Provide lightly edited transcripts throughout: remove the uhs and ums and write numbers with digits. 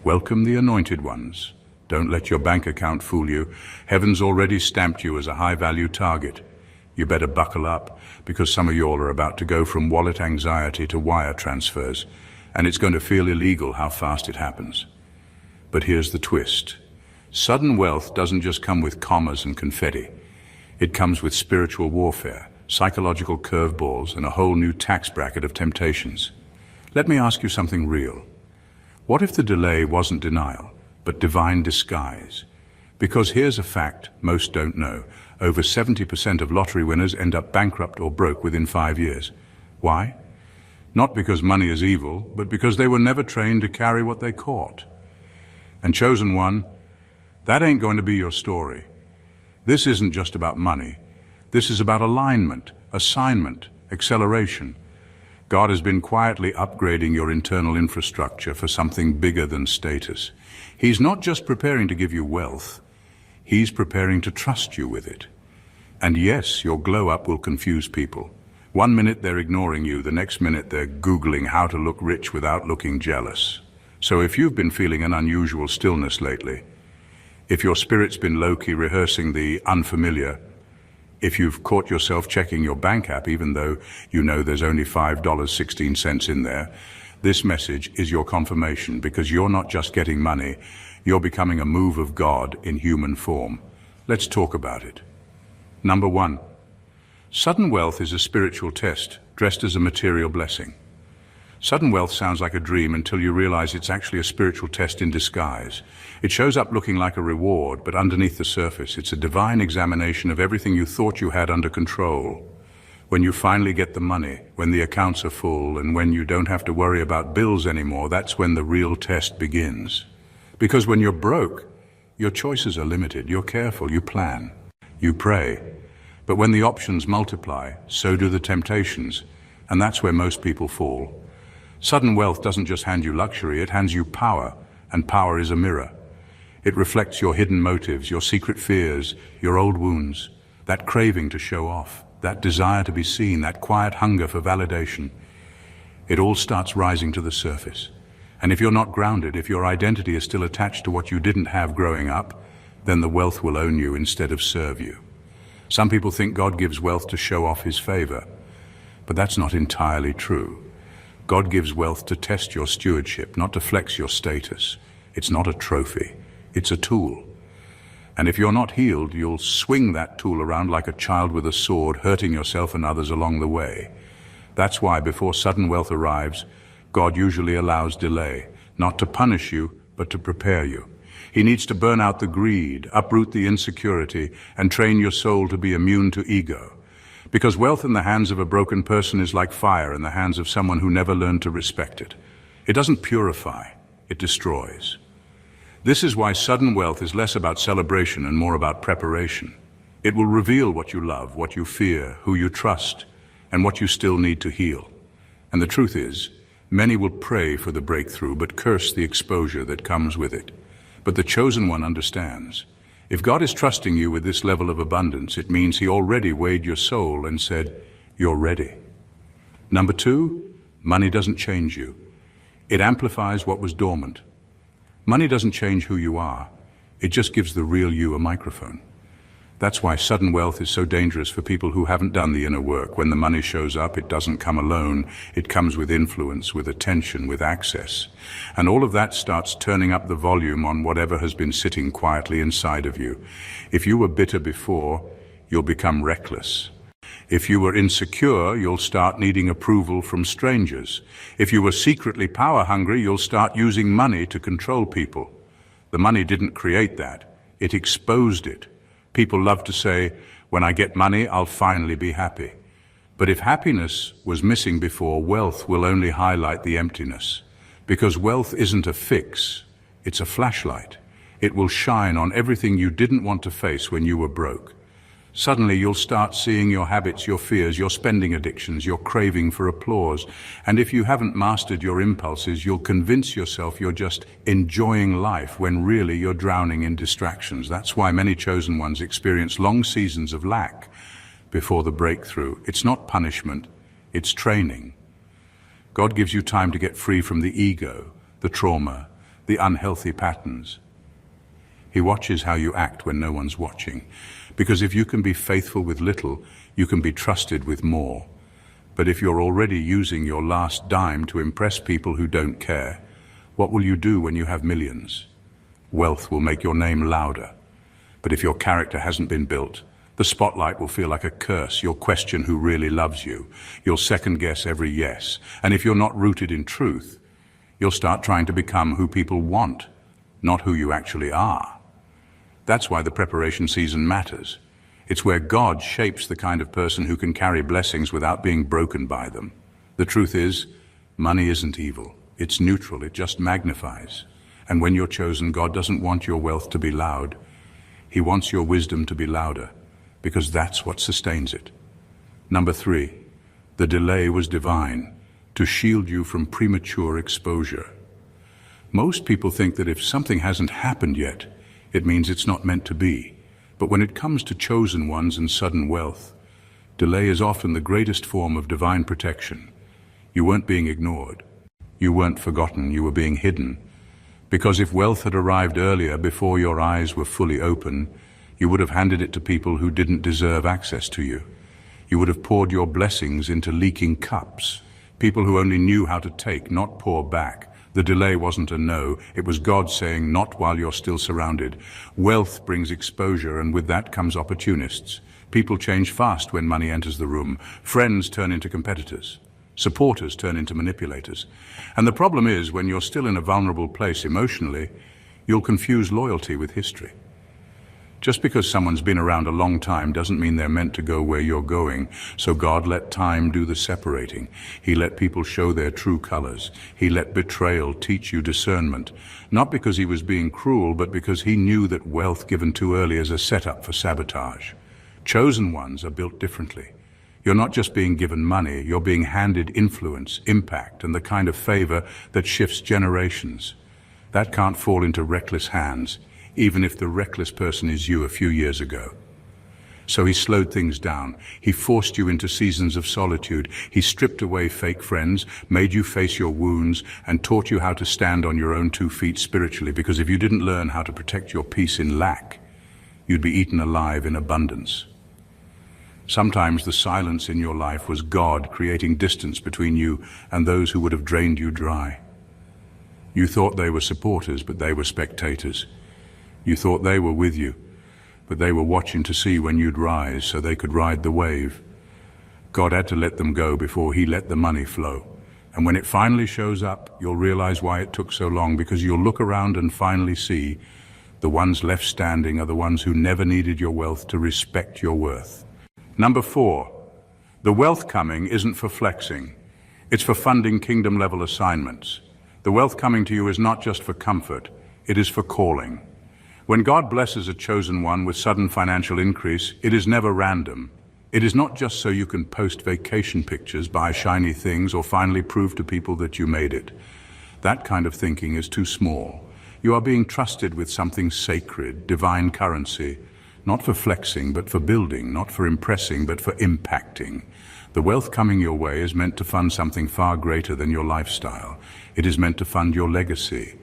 Welcome the anointed ones. Don't let your bank account fool you. Heaven's already stamped you as a high-value target. You better buckle up, because some of y'all are about to go from wallet anxiety to wire transfers, and it's going to feel illegal how fast it happens. But here's the twist. Sudden wealth doesn't just come with commas and confetti. It comes with spiritual warfare, psychological curveballs, and a whole new tax bracket of temptations. Let me ask you something real. What if the delay wasn't denial, but divine disguise? Because here's a fact most don't know. Over 70% of lottery winners end up bankrupt or broke within 5 years. Why? Not because money is evil, but because they were never trained to carry what they caught. And chosen one, that ain't going to be your story. This isn't just about money. This is about alignment, assignment, acceleration. God has been quietly upgrading your internal infrastructure for something bigger than status. He's not just preparing to give you wealth, He's preparing to trust you with it. And yes, your glow-up will confuse people. 1 minute they're ignoring you, the next minute they're Googling how to look rich without looking jealous. So if you've been feeling an unusual stillness lately, if your spirit's been low-key rehearsing the unfamiliar, if you've caught yourself checking your bank app even though you know there's only $5.16 in there, this message is your confirmation, because you're not just getting money, you're becoming a move of God in human form. Let's talk about it. Number 1. Sudden wealth is a spiritual test dressed as a material blessing. Sudden wealth sounds like a dream until you realize it's actually a spiritual test in disguise. It shows up looking like a reward, but underneath the surface, it's a divine examination of everything you thought you had under control. When you finally get the money, when the accounts are full, and when you don't have to worry about bills anymore, that's when the real test begins. Because when you're broke, your choices are limited. You're careful, you plan, you pray. But when the options multiply, so do the temptations, and that's where most people fall. Sudden wealth doesn't just hand you luxury, it hands you power, and power is a mirror. It reflects your hidden motives, your secret fears, your old wounds, that craving to show off, that desire to be seen, that quiet hunger for validation. It all starts rising to the surface. And if you're not grounded, if your identity is still attached to what you didn't have growing up, then the wealth will own you instead of serve you. Some people think God gives wealth to show off His favor, but that's not entirely true. God gives wealth to test your stewardship, not to flex your status. It's not a trophy, it's a tool. And if you're not healed, you'll swing that tool around like a child with a sword, hurting yourself and others along the way. That's why before sudden wealth arrives, God usually allows delay, not to punish you, but to prepare you. He needs to burn out the greed, uproot the insecurity, and train your soul to be immune to ego. Because wealth in the hands of a broken person is like fire in the hands of someone who never learned to respect it. It doesn't purify, it destroys. This is why sudden wealth is less about celebration and more about preparation. It will reveal what you love, what you fear, who you trust, and what you still need to heal. And the truth is, many will pray for the breakthrough but curse the exposure that comes with it. But the chosen one understands. If God is trusting you with this level of abundance, it means He already weighed your soul and said, you're ready. Number 2, money doesn't change you. It amplifies what was dormant. Money doesn't change who you are. It just gives the real you a microphone. That's why sudden wealth is so dangerous for people who haven't done the inner work. When the money shows up, it doesn't come alone. It comes with influence, with attention, with access. And all of that starts turning up the volume on whatever has been sitting quietly inside of you. If you were bitter before, you'll become reckless. If you were insecure, you'll start needing approval from strangers. If you were secretly power hungry, you'll start using money to control people. The money didn't create that. It exposed it. People love to say, when I get money, I'll finally be happy. But if happiness was missing before, wealth will only highlight the emptiness. Because wealth isn't a fix, it's a flashlight. It will shine on everything you didn't want to face when you were broke. Suddenly you'll start seeing your habits, your fears, your spending addictions, your craving for applause. And if you haven't mastered your impulses, you'll convince yourself you're just enjoying life when really you're drowning in distractions. That's why many chosen ones experience long seasons of lack before the breakthrough. It's not punishment, it's training. God gives you time to get free from the ego, the trauma, the unhealthy patterns. He watches how you act when no one's watching, because if you can be faithful with little, you can be trusted with more. But if you're already using your last dime to impress people who don't care, what will you do when you have millions? Wealth will make your name louder. But if your character hasn't been built, the spotlight will feel like a curse. You'll question who really loves you. You'll second guess every yes. And if you're not rooted in truth, you'll start trying to become who people want, not who you actually are. That's why the preparation season matters. It's where God shapes the kind of person who can carry blessings without being broken by them. The truth is, money isn't evil. It's neutral. It just magnifies. And when you're chosen, God doesn't want your wealth to be loud. He wants your wisdom to be louder, because that's what sustains it. Number 3, the delay was divine, to shield you from premature exposure. Most people think that if something hasn't happened yet, it means it's not meant to be. But when it comes to chosen ones and sudden wealth, delay is often the greatest form of divine protection. You weren't being ignored. You weren't forgotten. You were being hidden. Because if wealth had arrived earlier, before your eyes were fully open, you would have handed it to people who didn't deserve access to you. You would have poured your blessings into leaking cups, people who only knew how to take, not pour back. The delay wasn't a no, it was God saying, not while you're still surrounded. Wealth brings exposure, and with that comes opportunists. People change fast when money enters the room. Friends turn into competitors. Supporters turn into manipulators. And the problem is, when you're still in a vulnerable place emotionally, you'll confuse loyalty with history. Just because someone's been around a long time doesn't mean they're meant to go where you're going. So God let time do the separating. He let people show their true colors. He let betrayal teach you discernment. Not because he was being cruel, but because he knew that wealth given too early is a setup for sabotage. Chosen ones are built differently. You're not just being given money, you're being handed influence, impact, and the kind of favor that shifts generations. That can't fall into reckless hands, even if the reckless person is you a few years ago. So he slowed things down. He forced you into seasons of solitude. He stripped away fake friends, made you face your wounds, and taught you how to stand on your own 2 feet spiritually, because if you didn't learn how to protect your peace in lack, you'd be eaten alive in abundance. Sometimes the silence in your life was God creating distance between you and those who would have drained you dry. You thought they were supporters, but they were spectators. You thought they were with you, but they were watching to see when you'd rise so they could ride the wave. God had to let them go before he let the money flow. And when it finally shows up, you'll realize why it took so long, because you'll look around and finally see the ones left standing are the ones who never needed your wealth to respect your worth. Number 4, the wealth coming isn't for flexing. It's for funding kingdom-level assignments. The wealth coming to you is not just for comfort, it is for calling. When God blesses a chosen one with sudden financial increase, it is never random. It is not just so you can post vacation pictures, buy shiny things, or finally prove to people that you made it. That kind of thinking is too small. You are being trusted with something sacred, divine currency, not for flexing, but for building, not for impressing, but for impacting. The wealth coming your way is meant to fund something far greater than your lifestyle. It is meant to fund your legacy.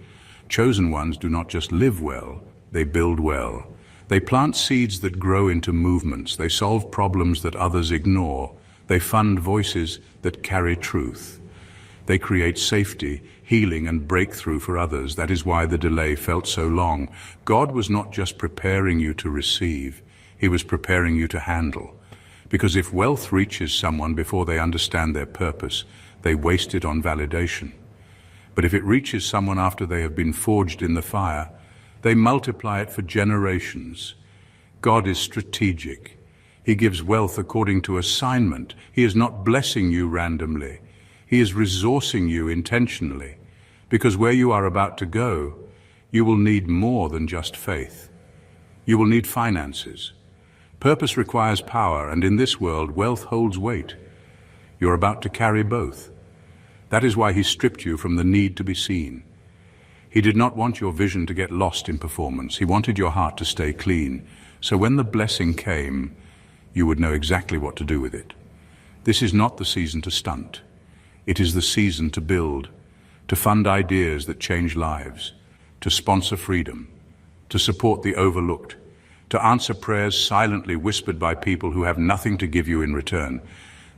Chosen ones do not just live well, they build well. They plant seeds that grow into movements. They solve problems that others ignore. They fund voices that carry truth. They create safety, healing, and breakthrough for others. That is why the delay felt so long. God was not just preparing you to receive, he was preparing you to handle. Because if wealth reaches someone before they understand their purpose, they waste it on validation. But if it reaches someone after they have been forged in the fire, they multiply it for generations. God is strategic. He gives wealth according to assignment. He is not blessing you randomly. He is resourcing you intentionally. Because where you are about to go, you will need more than just faith. You will need finances. Purpose requires power, and in this world, wealth holds weight. You're about to carry both. That is why he stripped you from the need to be seen. He did not want your vision to get lost in performance. He wanted your heart to stay clean. So when the blessing came, you would know exactly what to do with it. This is not the season to stunt. It is the season to build, to fund ideas that change lives, to sponsor freedom, to support the overlooked, to answer prayers silently whispered by people who have nothing to give you in return.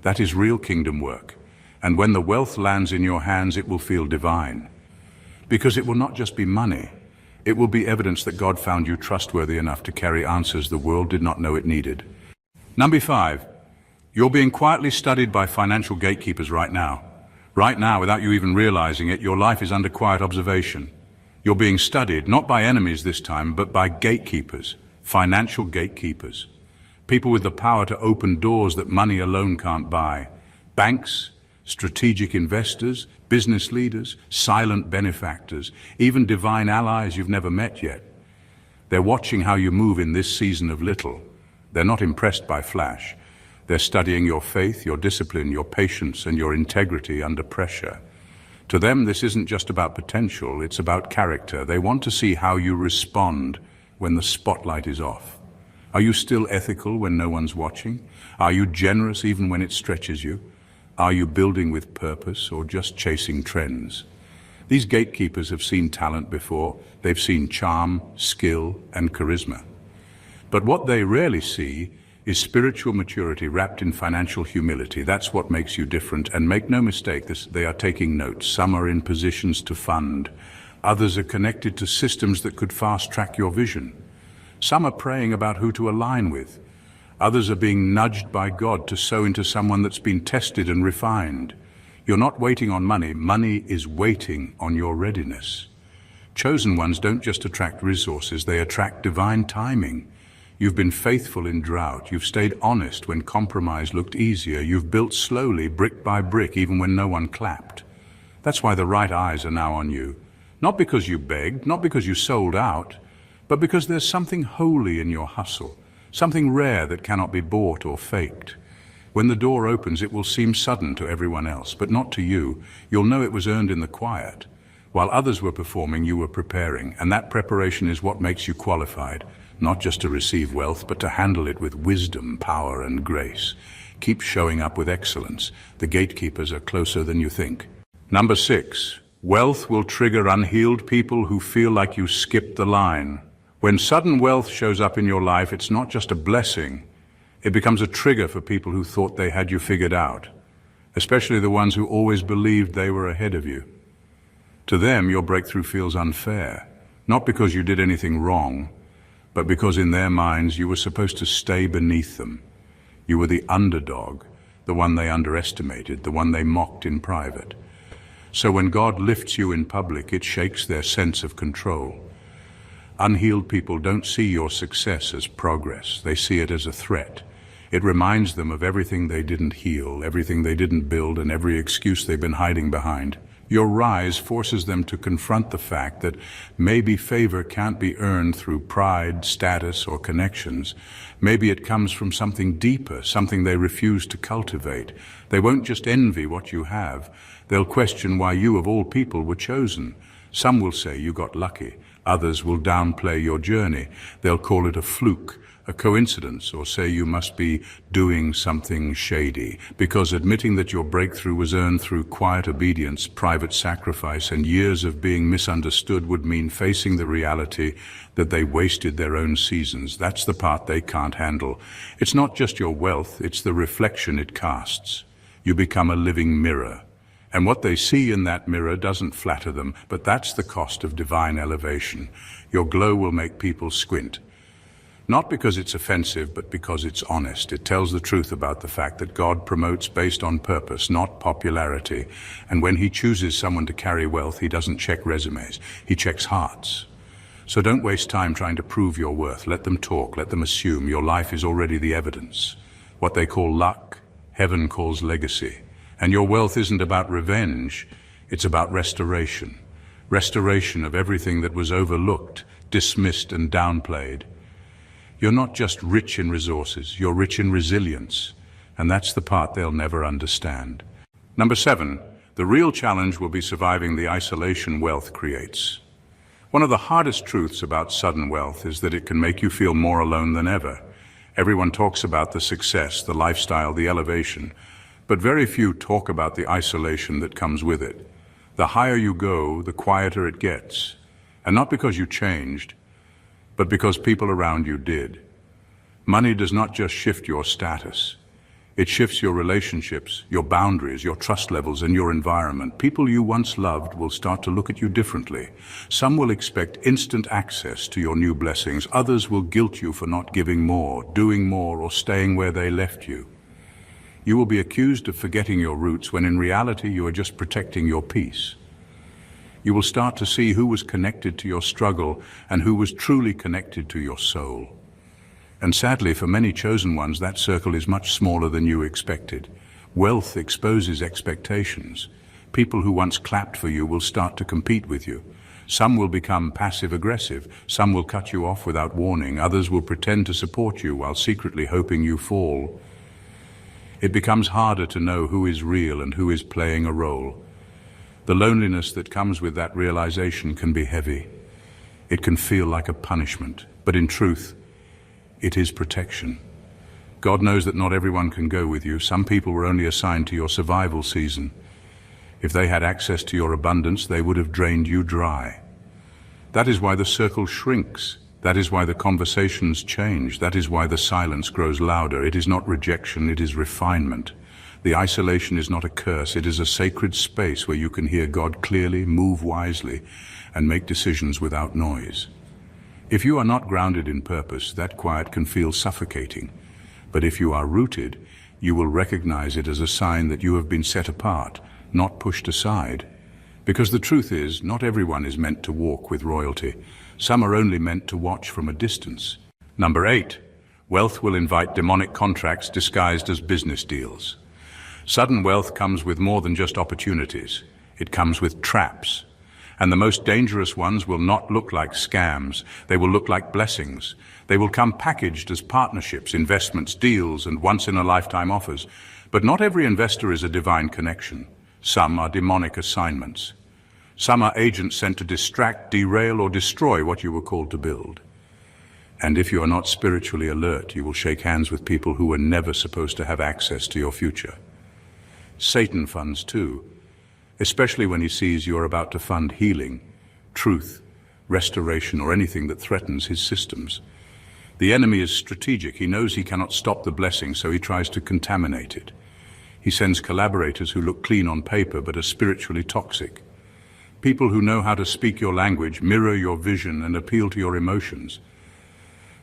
That is real kingdom work. And when the wealth lands in your hands, it will feel divine. Because it will not just be money. It will be evidence that God found you trustworthy enough to carry answers the world did not know it needed. Number 5, you're being quietly studied by financial gatekeepers right now. Right now, without you even realizing it, your life is under quiet observation. You're being studied, not by enemies this time, but by gatekeepers, financial gatekeepers. People with the power to open doors that money alone can't buy. Banks, strategic investors, business leaders, silent benefactors, even divine allies you've never met yet. They're watching how you move in this season of little. They're not impressed by flash. They're studying your faith, your discipline, your patience, and your integrity under pressure. To them, this isn't just about potential, it's about character. They want to see how you respond when the spotlight is off. Are you still ethical when no one's watching? Are you generous even when it stretches you? Are you building with purpose or just chasing trends? These gatekeepers have seen talent before. They've seen charm, skill, and charisma. But what they rarely see is spiritual maturity wrapped in financial humility. That's what makes you different. And make no mistake, they are taking notes. Some are in positions to fund. Others are connected to systems that could fast-track your vision. Some are praying about who to align with. Others are being nudged by God to sow into someone that's been tested and refined. You're not waiting on money. Money is waiting on your readiness. Chosen ones don't just attract resources, they attract divine timing. You've been faithful in drought. You've stayed honest when compromise looked easier. You've built slowly, brick by brick, even when no one clapped. That's why the right eyes are now on you. Not because you begged, not because you sold out, but because there's something holy in your hustle, something rare that cannot be bought or faked. When the door opens, it will seem sudden to everyone else, but not to you. You'll know it was earned in the quiet. While others were performing, you were preparing, and that preparation is what makes you qualified. Not just to receive wealth, but to handle it with wisdom, power, and grace. Keep showing up with excellence. The gatekeepers are closer than you think. Number 6, wealth will trigger unhealed people who feel like you skipped the line. When sudden wealth shows up in your life, it's not just a blessing. It becomes a trigger for people who thought they had you figured out, especially the ones who always believed they were ahead of you. To them, your breakthrough feels unfair, not because you did anything wrong, but because in their minds you were supposed to stay beneath them. You were the underdog, the one they underestimated, the one they mocked in private. So when God lifts you in public, it shakes their sense of control. Unhealed people don't see your success as progress. They see it as a threat. It reminds them of everything they didn't heal, everything they didn't build, and every excuse they've been hiding behind. Your rise forces them to confront the fact that maybe favor can't be earned through pride, status, or connections. Maybe it comes from something deeper, something they refuse to cultivate. They won't just envy what you have. They'll question why you, of all people, were chosen. Some will say you got lucky. Others will downplay your journey. They'll call it a fluke, a coincidence, or say you must be doing something shady, because admitting that your breakthrough was earned through quiet obedience, private sacrifice, and years of being misunderstood would mean facing the reality that they wasted their own seasons. That's the part they can't handle. It's not just your wealth, it's the reflection it casts. You become a living mirror. And what they see in that mirror doesn't flatter them, but that's the cost of divine elevation. Your glow will make people squint. Not because it's offensive, but because it's honest. It tells the truth about the fact that God promotes based on purpose, not popularity. And when he chooses someone to carry wealth, he doesn't check resumes. He checks hearts. So don't waste time trying to prove your worth. Let them talk. Let them assume. Your life is already the evidence. What they call luck, heaven calls legacy. And your wealth isn't about revenge. It's about restoration. Restoration of everything that was overlooked, dismissed, and downplayed. You're not just rich in resources, you're rich in resilience, and that's the part they'll never understand. Number 7, the real challenge will be surviving the isolation wealth creates. One of the hardest truths about sudden wealth is that it can make you feel more alone than ever. Everyone talks about the success, the lifestyle, the elevation, but very few talk about the isolation that comes with it. The higher you go, the quieter it gets. And not because you changed, but because people around you did. Money does not just shift your status. It shifts your relationships, your boundaries, your trust levels, and your environment. People you once loved will start to look at you differently. Some will expect instant access to your new blessings. Others will guilt you for not giving more, doing more, or staying where they left you. You will be accused of forgetting your roots when in reality you are just protecting your peace. You will start to see who was connected to your struggle and who was truly connected to your soul. And sadly, for many chosen ones, that circle is much smaller than you expected. Wealth exposes expectations. People who once clapped for you will start to compete with you. Some will become passive-aggressive. Some will cut you off without warning. Others will pretend to support you while secretly hoping you fall. It becomes harder to know who is real and who is playing a role. The loneliness that comes with that realization can be heavy. It can feel like a punishment, but in truth, it is protection. God knows that not everyone can go with you. Some people were only assigned to your survival season. If they had access to your abundance, they would have drained you dry. That is why the circle shrinks. That is why the conversations change. That is why the silence grows louder. It is not rejection, it is refinement. The isolation is not a curse, it is a sacred space where you can hear God clearly, move wisely, and make decisions without noise. If you are not grounded in purpose, that quiet can feel suffocating. But if you are rooted, you will recognize it as a sign that you have been set apart, not pushed aside. Because the truth is, not everyone is meant to walk with royalty. Some are only meant to watch from a distance. Number 8, wealth will invite demonic contracts disguised as business deals. Sudden wealth comes with more than just opportunities. It comes with traps. And the most dangerous ones will not look like scams. They will look like blessings. They will come packaged as partnerships, investments, deals, and once-in-a-lifetime offers. But not every investor is a divine connection. Some are demonic assignments. Some are agents sent to distract, derail, or destroy what you were called to build. And if you are not spiritually alert, you will shake hands with people who were never supposed to have access to your future. Satan funds too, especially when he sees you are about to fund healing, truth, restoration, or anything that threatens his systems. The enemy is strategic. He knows he cannot stop the blessing, so he tries to contaminate it. He sends collaborators who look clean on paper but are spiritually toxic. People who know how to speak your language, mirror your vision, and appeal to your emotions.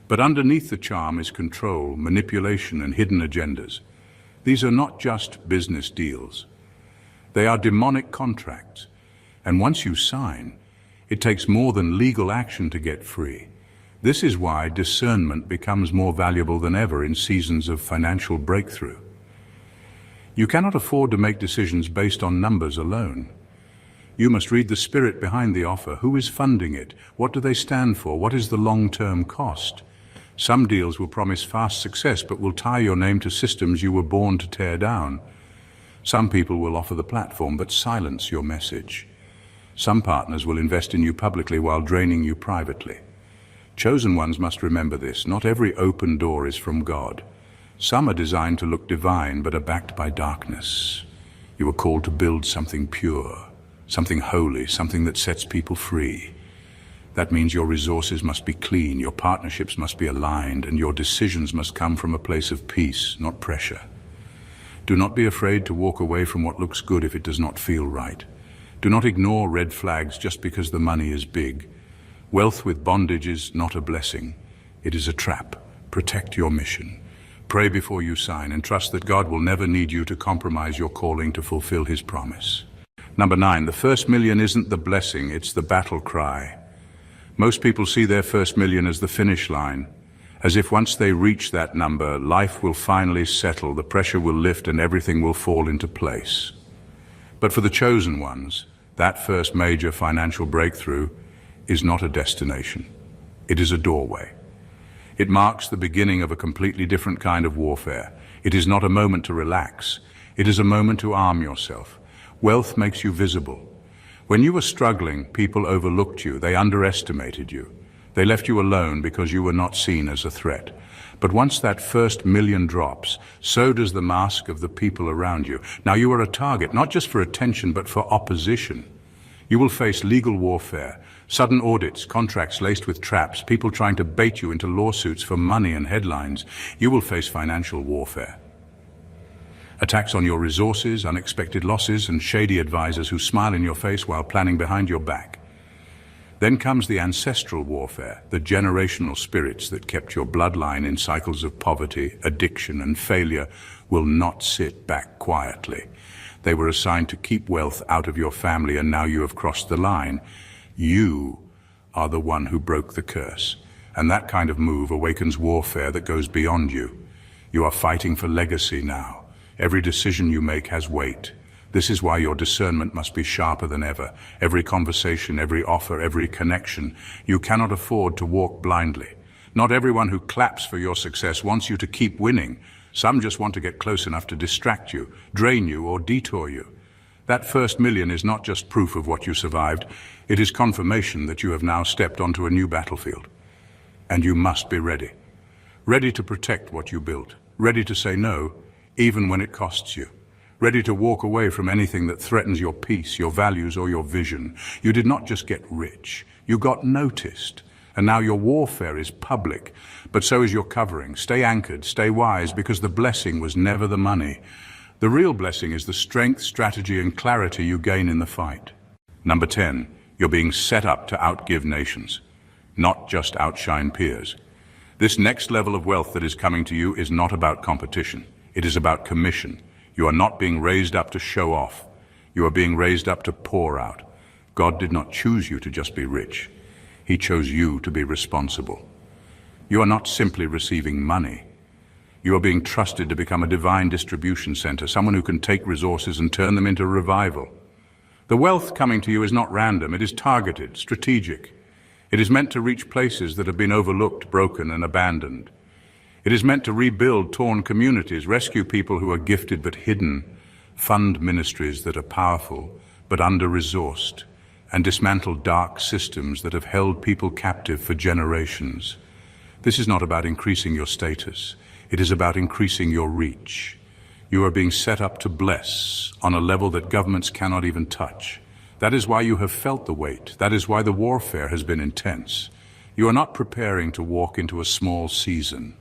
But underneath the charm is control, manipulation, and hidden agendas. These are not just business deals. They are demonic contracts, and once you sign, it takes more than legal action to get free. This is why discernment becomes more valuable than ever in seasons of financial breakthrough. You cannot afford to make decisions based on numbers alone. You must read the spirit behind the offer. Who is funding it? What do they stand for? What is the long-term cost? Some deals will promise fast success but will tie your name to systems you were born to tear down. Some people will offer the platform but silence your message. Some partners will invest in you publicly while draining you privately. Chosen ones must remember this. Not every open door is from God. Some are designed to look divine but are backed by darkness. You are called to build something pure, something holy, something that sets people free. That means your resources must be clean, your partnerships must be aligned, and your decisions must come from a place of peace, not pressure. Do not be afraid to walk away from what looks good if it does not feel right. Do not ignore red flags just because the money is big. Wealth with bondage is not a blessing. It is a trap. Protect your mission. Pray before you sign and trust that God will never need you to compromise your calling to fulfill His promise. Number 9, the first million isn't the blessing, it's the battle cry. Most people see their first million as the finish line, as if once they reach that number, life will finally settle, the pressure will lift, and everything will fall into place. But for the chosen ones, that first major financial breakthrough is not a destination. It is a doorway. It marks the beginning of a completely different kind of warfare. It is not a moment to relax. It is a moment to arm yourself. Wealth makes you visible. When you were struggling, people overlooked you. They underestimated you. They left you alone because you were not seen as a threat. But once that first million drops, so does the mask of the people around you. Now you are a target, not just for attention, but for opposition. You will face legal warfare, Sudden audits, contracts laced with traps, people trying to bait you into lawsuits for money and headlines. You will face financial warfare. Attacks on your resources, unexpected losses, and shady advisors who smile in your face while planning behind your back. Then comes the ancestral warfare, the generational spirits that kept your bloodline in cycles of poverty, addiction, and failure will not sit back quietly. They were assigned to keep wealth out of your family, and now you have crossed the line. You are the one who broke the curse, and that kind of move awakens warfare that goes beyond you. You are fighting for legacy now. Every decision you make has weight. This is why your discernment must be sharper than ever. Every conversation, every offer, every connection. You cannot afford to walk blindly. Not everyone who claps for your success wants you to keep winning. Some just want to get close enough to distract you, drain you, or detour you. That first million is not just proof of what you survived. It is confirmation that you have now stepped onto a new battlefield. And you must be ready. Ready to protect what you built. Ready to say no, even when it costs you. Ready to walk away from anything that threatens your peace, your values, or your vision. You did not just get rich, you got noticed. And now your warfare is public, but so is your covering. Stay anchored, stay wise, because the blessing was never the money. The real blessing is the strength, strategy, and clarity you gain in the fight. Number 10, you're being set up to outgive nations, not just outshine peers. This next level of wealth that is coming to you is not about competition. It is about commission. You are not being raised up to show off. You are being raised up to pour out. God did not choose you to just be rich. He chose you to be responsible. You are not simply receiving money. You are being trusted to become a divine distribution center, someone who can take resources and turn them into revival. The wealth coming to you is not random. It is targeted, strategic. It is meant to reach places that have been overlooked, broken, and abandoned. It is meant to rebuild torn communities, rescue people who are gifted but hidden, fund ministries that are powerful but under-resourced, and dismantle dark systems that have held people captive for generations. This is not about increasing your status. It is about increasing your reach. You are being set up to bless on a level that governments cannot even touch. That is why you have felt the weight. That is why the warfare has been intense. You are not preparing to walk into a small season.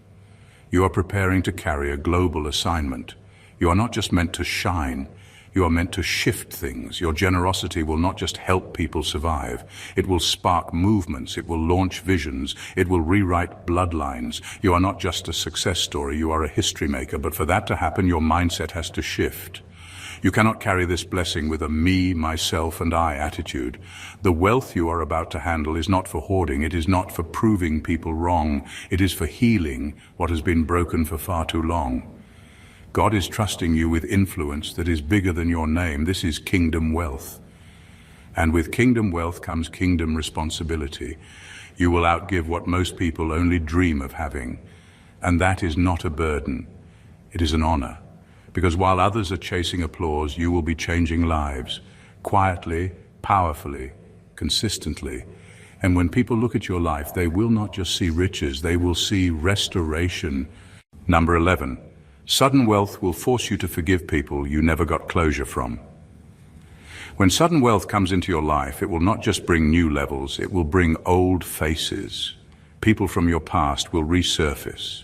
You are preparing to carry a global assignment. You are not just meant to shine, you are meant to shift things. Your generosity will not just help people survive. It will spark movements, it will launch visions, it will rewrite bloodlines. You are not just a success story, you are a history maker, but for that to happen, your mindset has to shift. You cannot carry this blessing with a me, myself, and I attitude. The wealth you are about to handle is not for hoarding, it is not for proving people wrong, it is for healing what has been broken for far too long. God is trusting you with influence that is bigger than your name. This is kingdom wealth. And with kingdom wealth comes kingdom responsibility. You will outgive what most people only dream of having. And that is not a burden, it is an honor. Because while others are chasing applause, you will be changing lives, quietly, powerfully, consistently. And when people look at your life, they will not just see riches, they will see restoration. Number 11, sudden wealth will force you to forgive people you never got closure from. When sudden wealth comes into your life, it will not just bring new levels, it will bring old faces. People from your past will resurface.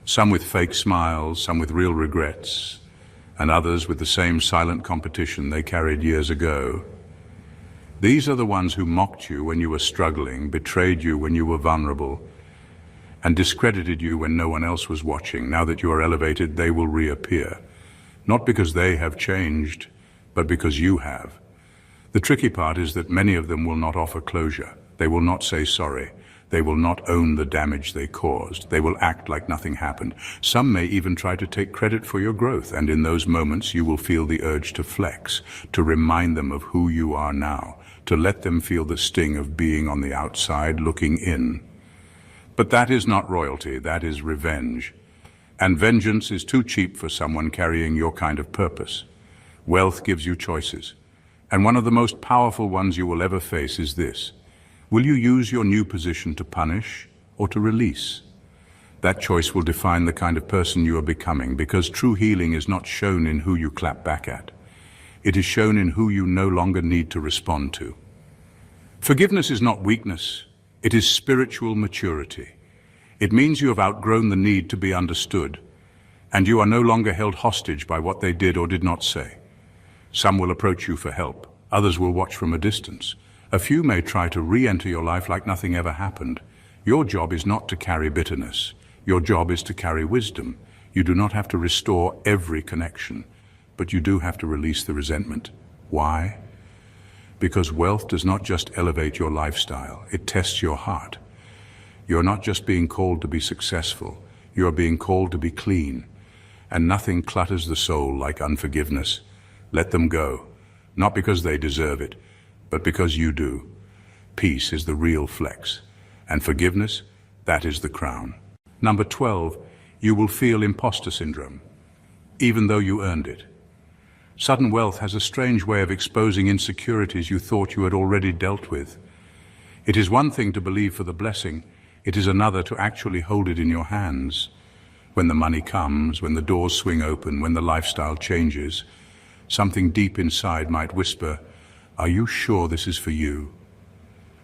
Some with fake smiles, some with real regrets, and others with the same silent competition they carried years ago. These are the ones who mocked you when you were struggling, betrayed you when you were vulnerable, and discredited you when no one else was watching. Now that you are elevated, they will reappear. Not because they have changed, but because you have. The tricky part is that many of them will not offer closure. They will not say sorry. They will not own the damage they caused. They will act like nothing happened. Some may even try to take credit for your growth, and in those moments you will feel the urge to flex, to remind them of who you are now, to let them feel the sting of being on the outside looking in. But that is not royalty, that is revenge. And vengeance is too cheap for someone carrying your kind of purpose. Wealth gives you choices, and one of the most powerful ones you will ever face is this. Will you use your new position to punish or to release? That choice will define the kind of person you are becoming, because true healing is not shown in who you clap back at. It is shown in who you no longer need to respond to. Forgiveness is not weakness, it is spiritual maturity. It means you have outgrown the need to be understood, and you are no longer held hostage by what they did or did not say. Some will approach you for help, others will watch from a distance. A few may try to re-enter your life like nothing ever happened. Your job is not to carry bitterness. Your job is to carry wisdom. You do not have to restore every connection, but you do have to release the resentment. Why? Because wealth does not just elevate your lifestyle, it tests your heart. You are not just being called to be successful, you are being called to be clean. And nothing clutters the soul like unforgiveness. Let them go, not because they deserve it, but because you do. Peace is the real flex, and forgiveness, that is the crown. Number 12, you will feel imposter syndrome, even though you earned it. Sudden wealth has a strange way of exposing insecurities you thought you had already dealt with. It is one thing to believe for the blessing, it is another to actually hold it in your hands. When the money comes, when the doors swing open, when the lifestyle changes, something deep inside might whisper, "Are you sure this is for you?"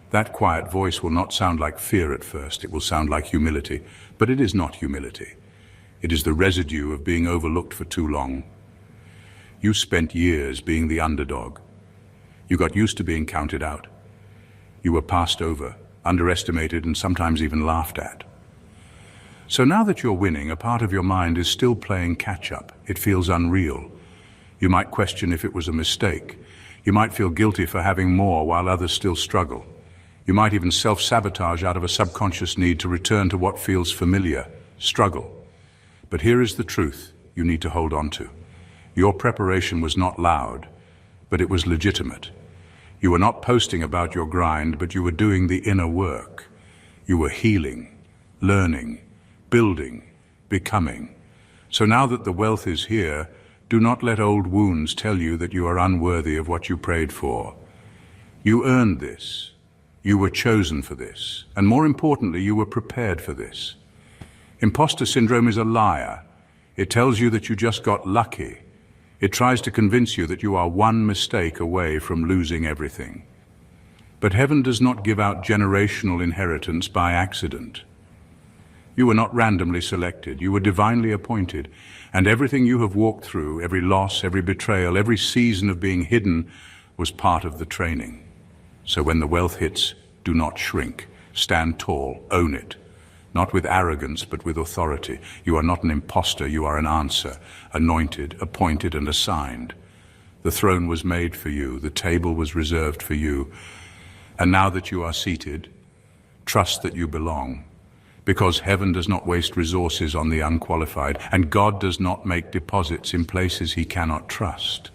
That quiet voice will not sound like fear at first, it will sound like humility, but it is not humility. It is the residue of being overlooked for too long. You spent years being the underdog. You got used to being counted out. You were passed over, underestimated, and sometimes even laughed at. So now that you're winning, a part of your mind is still playing catch-up. It feels unreal. You might question if it was a mistake. You might feel guilty for having more while others still struggle. You might even self-sabotage out of a subconscious need to return to what feels familiar, struggle. But here is the truth you need to hold on to. Your preparation was not loud, but it was legitimate. You were not posting about your grind, but you were doing the inner work. You were healing, learning, building, becoming. So now that the wealth is here, do not let old wounds tell you that you are unworthy of what you prayed for. You earned this. You were chosen for this. And more importantly, you were prepared for this. Imposter syndrome is a liar. It tells you that you just got lucky. It tries to convince you that you are one mistake away from losing everything. But heaven does not give out generational inheritance by accident. You were not randomly selected, you were divinely appointed, and everything you have walked through, every loss, every betrayal, every season of being hidden, was part of the training. So when the wealth hits, do not shrink. Stand tall, own it. Not with arrogance, but with authority. You are not an imposter, you are an answer, anointed, appointed, and assigned. The throne was made for you, the table was reserved for you. And now that you are seated, trust that you belong. Because heaven does not waste resources on the unqualified, and God does not make deposits in places he cannot trust.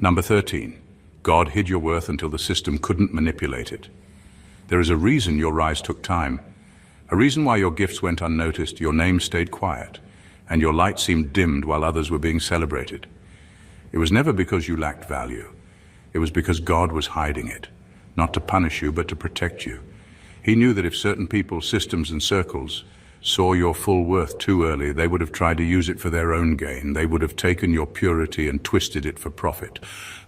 Number 13, God hid your worth until the system couldn't manipulate it. There is a reason your rise took time. A reason why your gifts went unnoticed, your name stayed quiet, and your light seemed dimmed while others were being celebrated. It was never because you lacked value. It was because God was hiding it, not to punish you, but to protect you. He knew that if certain people, systems, and circles saw your full worth too early, they would have tried to use it for their own gain. They would have taken your purity and twisted it for profit.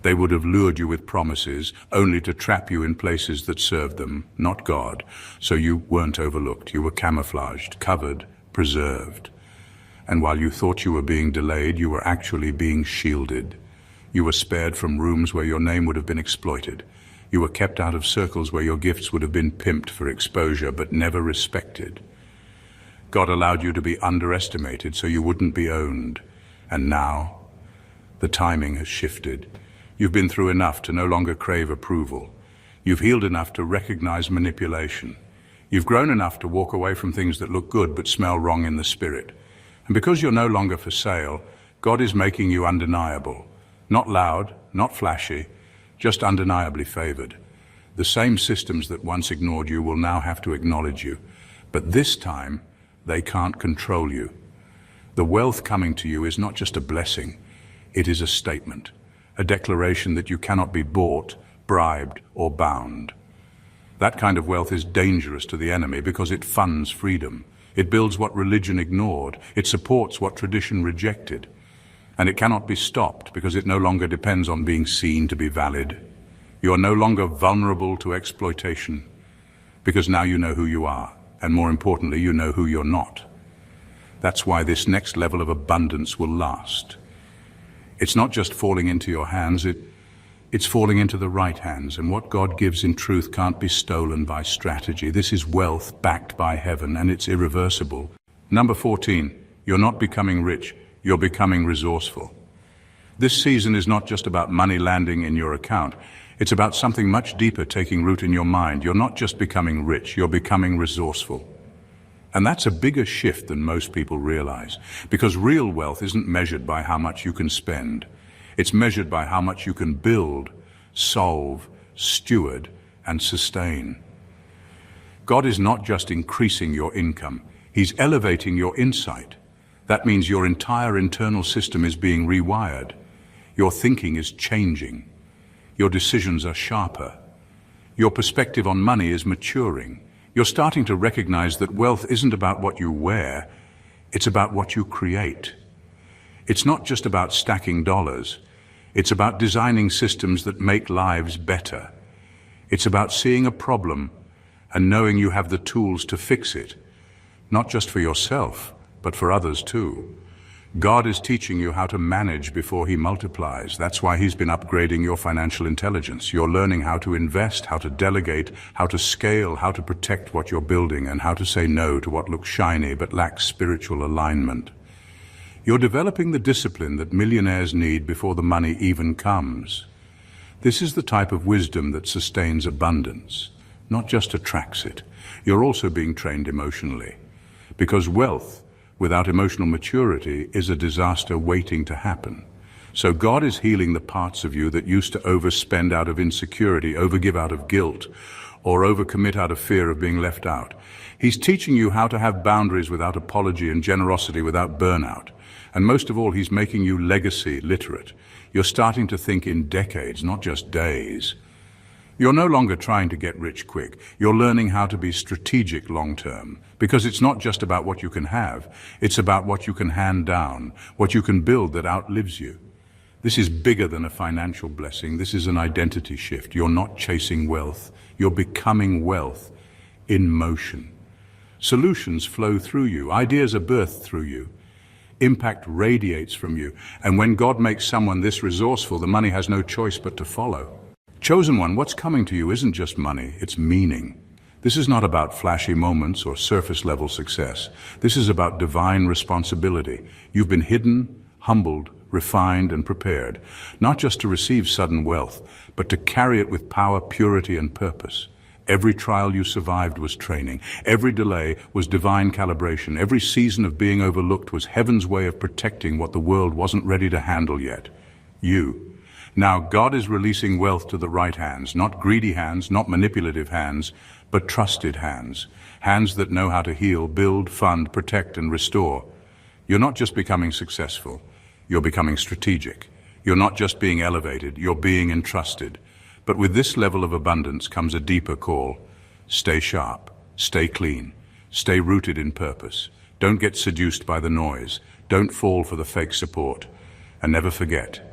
They would have lured you with promises, only to trap you in places that served them, not God. So you weren't overlooked. You were camouflaged, covered, preserved. And while you thought you were being delayed, you were actually being shielded. You were spared from rooms where your name would have been exploited. You were kept out of circles where your gifts would have been pimped for exposure, but never respected. God allowed you to be underestimated so you wouldn't be owned. And now, the timing has shifted. You've been through enough to no longer crave approval. You've healed enough to recognize manipulation. You've grown enough to walk away from things that look good but smell wrong in the spirit. And because you're no longer for sale, God is making you undeniable. Not loud, not flashy, just undeniably favored. The same systems that once ignored you will now have to acknowledge you. But this time, they can't control you. The wealth coming to you is not just a blessing, it is a statement, a declaration that you cannot be bought, bribed, or bound. That kind of wealth is dangerous to the enemy because it funds freedom. It builds what religion ignored. It supports what tradition rejected. And it cannot be stopped because it no longer depends on being seen to be valid. You are no longer vulnerable to exploitation, because now you know who you are, and more importantly, you know who you're not. That's why this next level of abundance will last. It's not just falling into your hands, it's falling into the right hands, and what God gives in truth can't be stolen by strategy. This is wealth backed by heaven, and it's irreversible. Number 14, you're not becoming rich, you're becoming resourceful. This season is not just about money landing in your account. It's about something much deeper taking root in your mind. You're not just becoming rich, you're becoming resourceful. And that's a bigger shift than most people realize, because real wealth isn't measured by how much you can spend. It's measured by how much you can build, solve, steward, and sustain. God is not just increasing your income, He's elevating your insight. That means your entire internal system is being rewired. Your thinking is changing. Your decisions are sharper. Your perspective on money is maturing. You're starting to recognize that wealth isn't about what you wear, it's about what you create. It's not just about stacking dollars, it's about designing systems that make lives better. It's about seeing a problem and knowing you have the tools to fix it, not just for yourself, but for others too. God is teaching you how to manage before He multiplies. That's why He's been upgrading your financial intelligence. You're learning how to invest, how to delegate, how to scale, how to protect what you're building, and how to say no to what looks shiny but lacks spiritual alignment. You're developing the discipline that millionaires need before the money even comes. This is the type of wisdom that sustains abundance, not just attracts it. You're also being trained emotionally, because wealth without emotional maturity is a disaster waiting to happen. So God is healing the parts of you that used to overspend out of insecurity, overgive out of guilt, or overcommit out of fear of being left out. He's teaching you how to have boundaries without apology and generosity without burnout. And most of all, He's making you legacy literate. You're starting to think in decades, not just days. You're no longer trying to get rich quick. You're learning how to be strategic long-term, because it's not just about what you can have. It's about what you can hand down, what you can build that outlives you. This is bigger than a financial blessing. This is an identity shift. You're not chasing wealth. You're becoming wealth in motion. Solutions flow through you. Ideas are birthed through you. Impact radiates from you. And when God makes someone this resourceful, the money has no choice but to follow. Chosen one, what's coming to you isn't just money, it's meaning. This is not about flashy moments or surface-level success. This is about divine responsibility. You've been hidden, humbled, refined, and prepared, not just to receive sudden wealth, but to carry it with power, purity, and purpose. Every trial you survived was training. Every delay was divine calibration. Every season of being overlooked was heaven's way of protecting what the world wasn't ready to handle yet. You. Now God is releasing wealth to the right hands, not greedy hands, not manipulative hands, but trusted hands. Hands that know how to heal, build, fund, protect, and restore. You're not just becoming successful, you're becoming strategic. You're not just being elevated, you're being entrusted. But with this level of abundance comes a deeper call. Stay sharp, stay clean, stay rooted in purpose. Don't get seduced by the noise. Don't fall for the fake support. And never forget,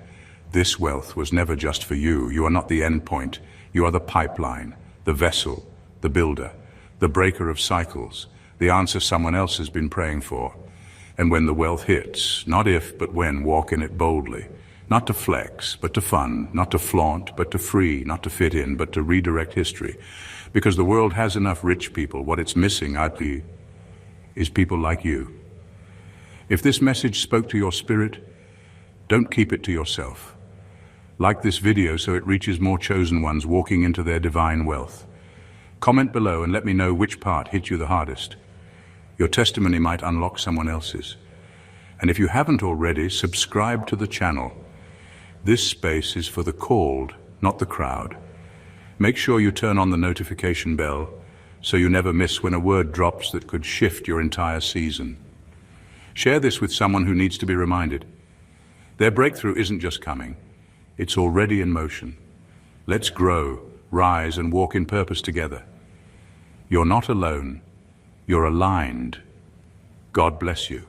this wealth was never just for you. You are not the end point. You are the pipeline, the vessel, the builder, the breaker of cycles, the answer someone else has been praying for. And when the wealth hits, not if, but when, walk in it boldly. Not to flex, but to fund, not to flaunt, but to free, not to fit in, but to redirect history. Because the world has enough rich people. What it's missing, I believe, is people like you. If this message spoke to your spirit, don't keep it to yourself. Like this video so it reaches more chosen ones walking into their divine wealth. Comment below and let me know which part hit you the hardest. Your testimony might unlock someone else's. And if you haven't already, subscribe to the channel. This space is for the called, not the crowd. Make sure you turn on the notification bell so you never miss when a word drops that could shift your entire season. Share this with someone who needs to be reminded. Their breakthrough isn't just coming. It's already in motion. Let's grow, rise, and walk in purpose together. You're not alone. You're aligned. God bless you.